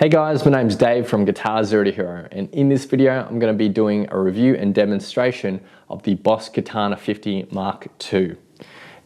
Hey guys, my name's Dave from Guitar Zero to Hero, and in this video I'm going to be doing a review and demonstration of the Boss Katana 50 Mark II.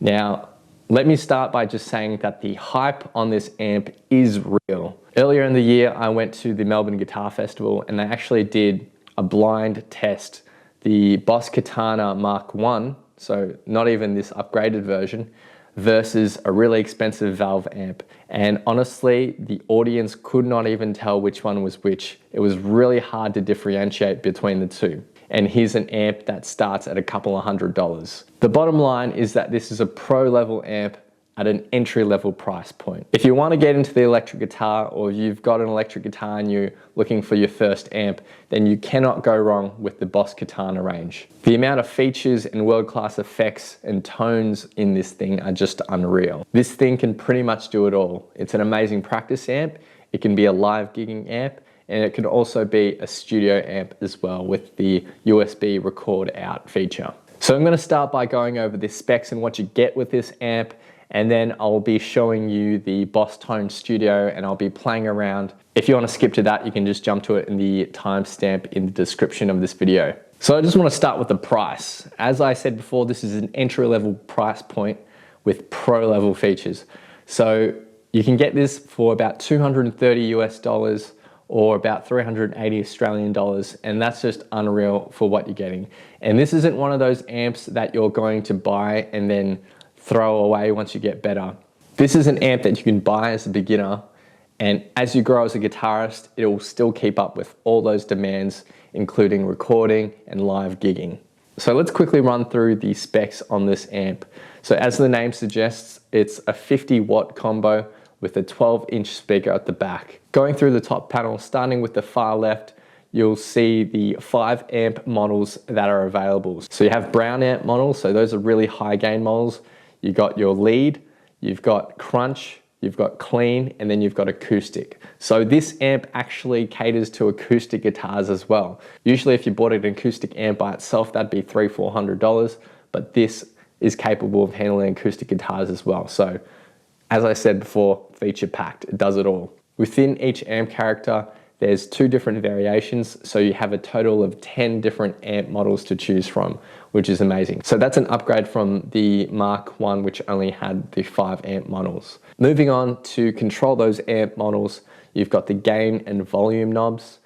Now, let me start by just saying that the hype on this amp is real. Earlier in the year I went to the Melbourne Guitar Festival and they actually did a blind test. The Boss Katana Mark I, so not even this upgraded version, versus a really expensive valve amp. And honestly, the audience could not even tell which one was which. It was really hard to differentiate between the two. And here's an amp that starts at a couple of $100s. The bottom line is that this is a pro level amp at an entry level price point. If you want to get into the electric guitar, or you've got an electric guitar and you're looking for your first amp, then you cannot go wrong with the Boss Katana range. The amount of features and world-class effects and tones in this thing are just unreal. This thing can pretty much do it all. It's an amazing practice amp, it can be a live gigging amp, and it can also be a studio amp as well with the USB record out feature. So I'm going to start by going over the specs and what you get with this amp, and then I'll be showing you the Boss Tone Studio and I'll be playing around. If you want to skip to that, you can just jump to it in the timestamp in the description of this video. So I just want to start with the price. As I said before, this is an entry-level price point with pro-level features. So you can get this for about $230 US or about 380 Australian dollars, and that's just unreal for what you're getting. And this isn't one of those amps that you're going to buy and then throw away once you get better. This is an amp that you can buy as a beginner, and as you grow as a guitarist, it will still keep up with all those demands, including recording and live gigging. So let's quickly run through the specs on this amp. So as the name suggests, it's a 50-watt combo with a 12-inch speaker at the back. Going through the top panel, starting with the far left, you'll see the 5 amp models that are available. So you have brown amp models, so those are really high gain models. You've got your lead, you've got crunch, you've got clean, and then you've got acoustic. So this amp actually caters to acoustic guitars as well. Usually if you bought an acoustic amp by itself, that'd be $300-400, but this is capable of handling acoustic guitars as well. So as I said before, feature packed, it does it all. Within each amp character, there's 2 different variations, so you have a total of 10 different amp models to choose from, which is amazing. So that's an upgrade from the Mark I, which only had the 5 amp models. Moving on to control those amp models, you've got the gain and volume knobs,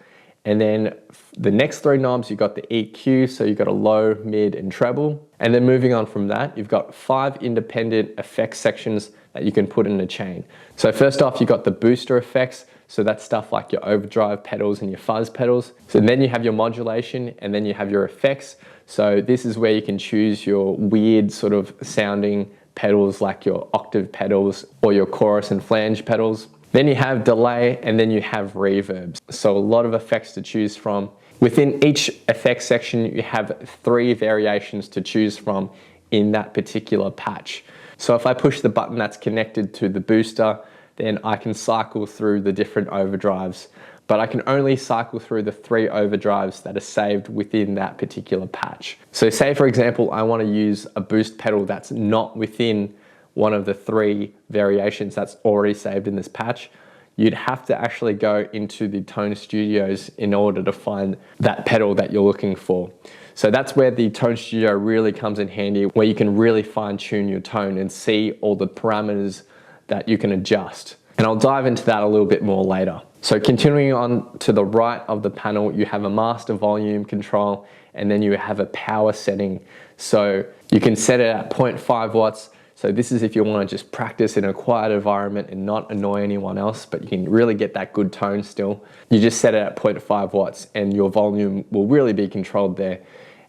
and then the next 3 knobs, you've got the EQ, so you've got a low, mid, and treble. And then moving on from that, you've got 5 independent effects sections that you can put in a chain. So first off, you've got the booster effects. So that's stuff like your overdrive pedals and your fuzz pedals. So then you have your modulation, and then you have your effects. So this is where you can choose your weird sort of sounding pedals like your octave pedals or your chorus and flange pedals. Then you have delay, and then you have reverbs. So a lot of effects to choose from. Within each effects section, you have 3 variations to choose from in that particular patch. So if I push the button that's connected to the booster, then I can cycle through the different overdrives, but I can only cycle through the 3 overdrives that are saved within that particular patch. So say for example, I want to use a boost pedal that's not within one of the 3 variations that's already saved in this patch, you'd have to actually go into the Tone Studios in order to find that pedal that you're looking for. So that's where the Tone Studio really comes in handy, where you can really fine tune your tone and see all the parameters that you can adjust. And I'll dive into that a little bit more later. So continuing on to the right of the panel, you have a master volume control, and then you have a power setting. So you can set it at 0.5 watts. So this is if you want to just practice in a quiet environment and not annoy anyone else, but you can really get that good tone still. You just set it at 0.5 watts and your volume will really be controlled there.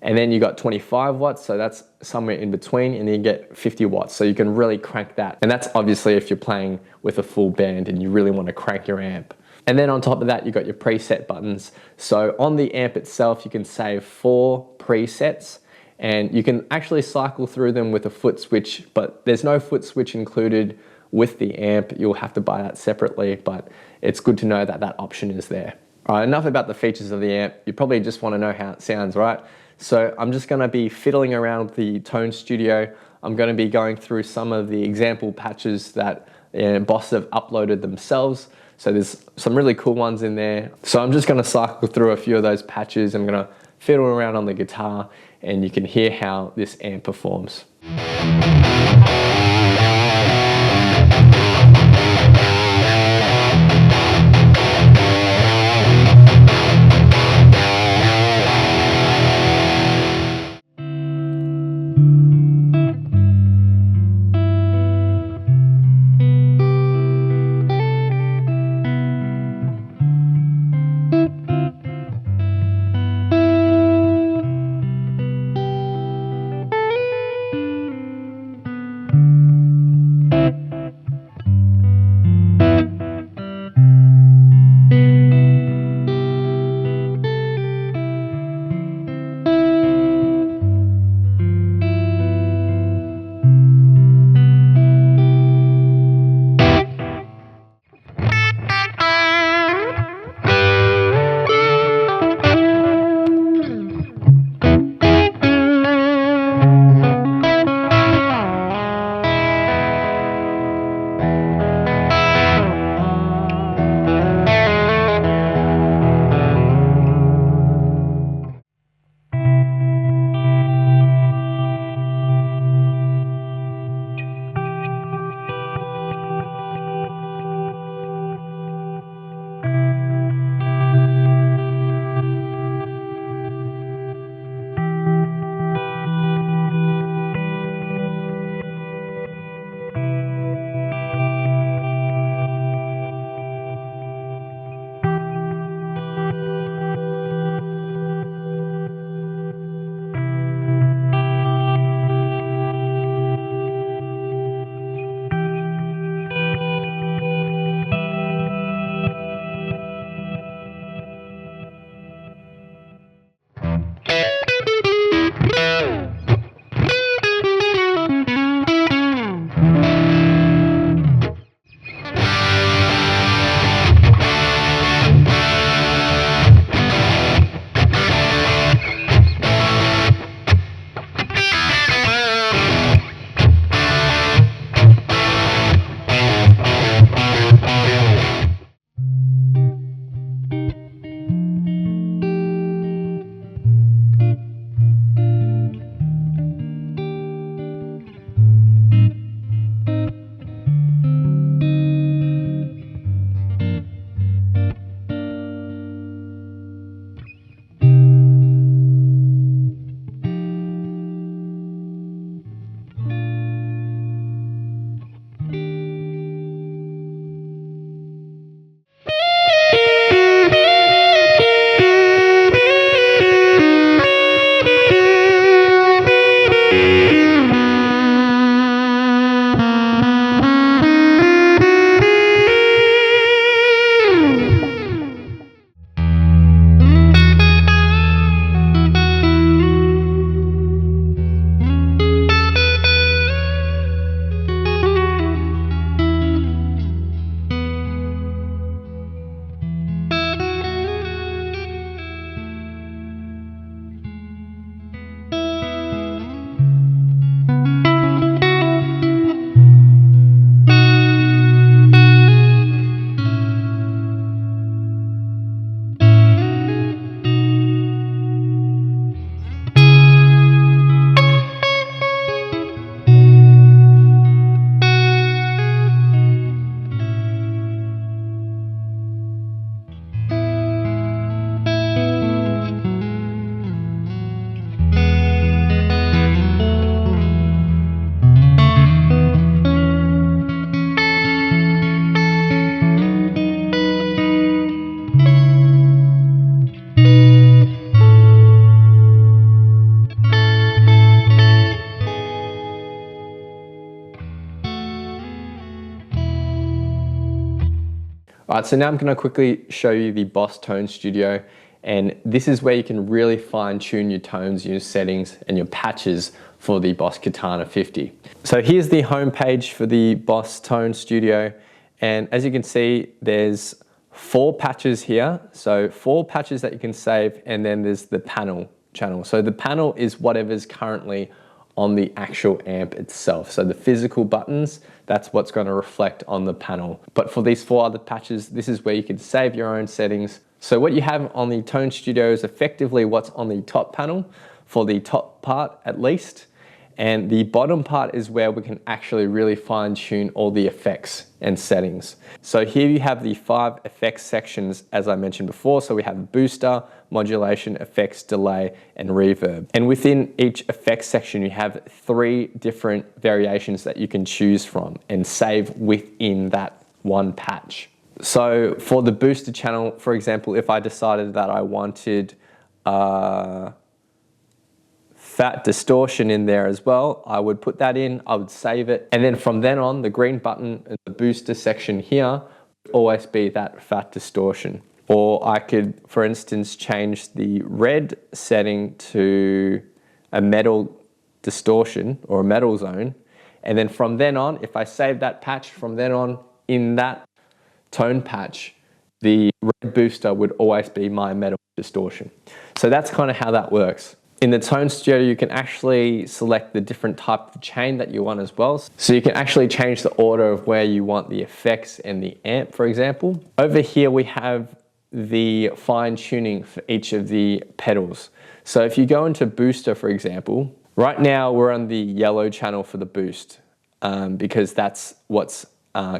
And then you got 25 watts, so that's somewhere in between, and then you get 50 watts, so you can really crank that. And that's obviously if you're playing with a full band and you really want to crank your amp. And then on top of that, you got your preset buttons. So on the amp itself, you can save 4 presets, and you can actually cycle through them with a foot switch, but there's no foot switch included with the amp. You'll have to buy that separately, but it's good to know that that option is there. All right, enough about the features of the amp. You probably just want to know how it sounds, right? So I'm just going to be fiddling around with the Tone Studio. I'm going to be going through some of the example patches that Boss have uploaded themselves. So there's some really cool ones in there. So I'm just gonna cycle through a few of those patches. I'm gonna fiddle around on the guitar and you can hear how this amp performs. All right, so now I'm gonna quickly show you the Boss Tone Studio, and this is where you can really fine tune your tones, your settings, and your patches for the Boss Katana 50. So here's the home page for the Boss Tone Studio, and as you can see, there's 4 patches here. So 4 patches that you can save, and then there's the panel channel. So the panel is whatever's currently on the actual amp itself. So the physical buttons, that's what's going to reflect on the panel. But for these 4 other patches, this is where you can save your own settings. So what you have on the Tone Studio is effectively what's on the top panel, for the top part at least. And the bottom part is where we can actually really fine tune all the effects and settings. So here you have the 5 effects sections, as I mentioned before. So we have booster, modulation, effects, delay, and reverb. And within each effects section, you have 3 different variations that you can choose from and save within that one patch. So for the booster channel, for example, if I decided that I wanted fat distortion in there as well, I would put that in, I would save it. And then from then on, the green button in the booster section here would always be that fat distortion. Or I could, for instance, change the red setting to a metal distortion or a metal zone. And then from then on, if I save that patch, from then on in that tone patch, the red booster would always be my metal distortion. So that's kind of how that works. In the Tone Studio, you can actually select the different type of chain that you want as well. So you can actually change the order of where you want the effects and the amp, for example. Over here, we have the fine tuning for each of the pedals. So if you go into booster, for example, right now we're on the yellow channel for the boost because that's what's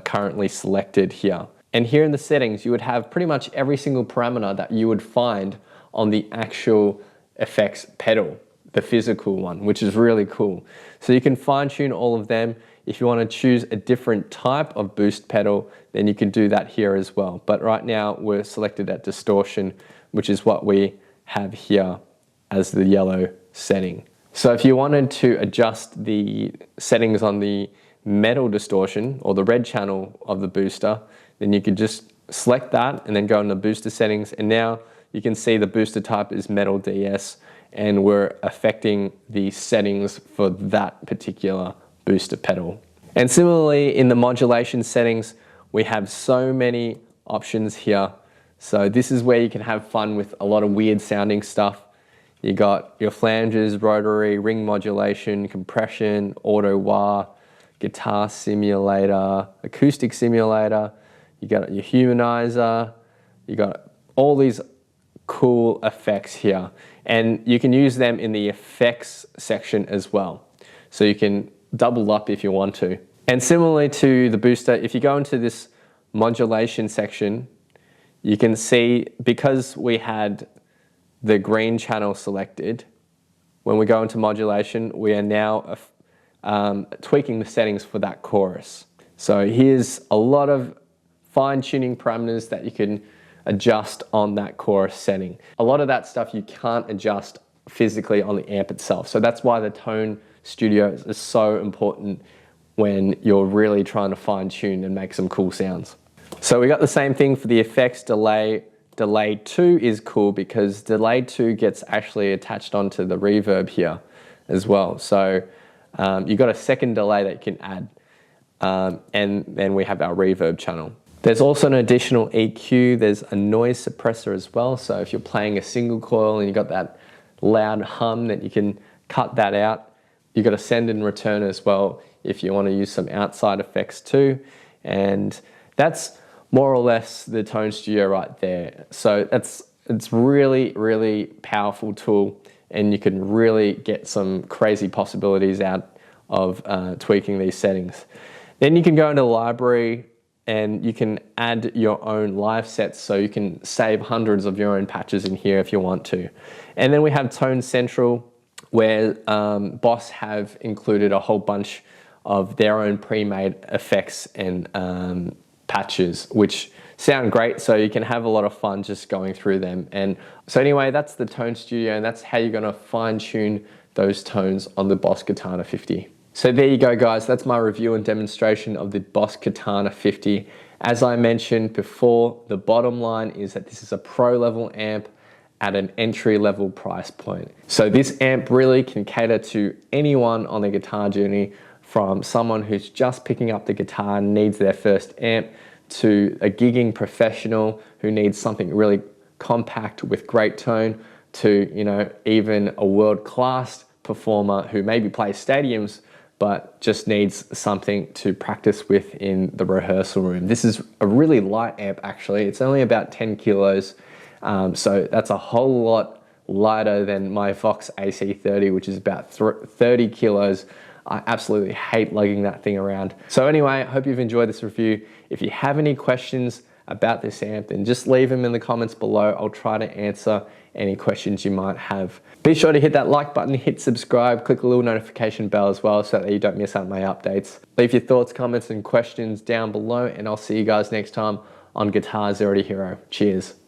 currently selected here. And here in the settings, you would have pretty much every single parameter that you would find on the actual effects pedal, the physical one, which is really cool. So you can fine tune all of them. If you want to choose a different type of boost pedal, then you can do that here as well. But right now we're selected at distortion, which is what we have here as the yellow setting. So if you wanted to adjust the settings on the metal distortion or the red channel of the booster, then you could just select that and then go into booster settings, and now you can see the booster type is metal DS, and we're affecting the settings for that particular booster pedal. And similarly in the modulation settings, we have so many options here. So this is where you can have fun with a lot of weird sounding stuff. You got your flanges, rotary, ring modulation, compression, auto wah, guitar simulator, acoustic simulator, you got your humanizer, you got all these cool effects here, and you can use them in the effects section as well. So you can double up if you want to. And similarly to the booster, if you go into this modulation section, you can see because we had the green channel selected, when we go into modulation, we are now tweaking the settings for that chorus. So here's a lot of fine tuning parameters that you can adjust on that chorus setting. A lot of that stuff you can't adjust physically on the amp itself. So that's why the Tone Studio is so important when you're really trying to fine tune and make some cool sounds. So we got the same thing for the effects delay. Delay 2 is cool because delay 2 gets actually attached onto the reverb here as well. So you've got a second delay that you can add. And then we have our reverb channel. There's also an additional EQ. There's a noise suppressor as well. So if you're playing a single coil and you've got that loud hum, that you can cut that out. You've got a send and return as well if you want to use some outside effects too. And that's more or less the Tone Studio right there. So it's really, really powerful tool, and you can really get some crazy possibilities out of tweaking these settings. Then you can go into the library and you can add your own live sets, so you can save hundreds of your own patches in here if you want to. And then we have Tone Central, where Boss have included a whole bunch of their own pre-made effects and patches, which sound great, so you can have a lot of fun just going through them. And so anyway, that's the Tone Studio, and that's how you're gonna fine tune those tones on the Boss Katana 50. So there you go, guys. That's my review and demonstration of the Boss Katana 50. As I mentioned before, the bottom line is that this is a pro level amp at an entry level price point. So this amp really can cater to anyone on their guitar journey, from someone who's just picking up the guitar and needs their first amp, to a gigging professional who needs something really compact with great tone, to, you know, even a world-class performer who maybe plays stadiums but just needs something to practice with in the rehearsal room. This is a really light amp actually. It's only about 10 kilos, so that's a whole lot lighter than my Vox AC30, which is about 30 kilos. I absolutely hate lugging that thing around. So anyway, I hope you've enjoyed this review. If you have any questions about this amp, then just leave them in the comments below. I'll try to answer any questions you might have. Be sure to hit that like button, hit subscribe, click the little notification bell as well so that you don't miss out on my updates. Leave your thoughts, comments, and questions down below, and I'll see you guys next time on Guitar Zero to Hero. Cheers.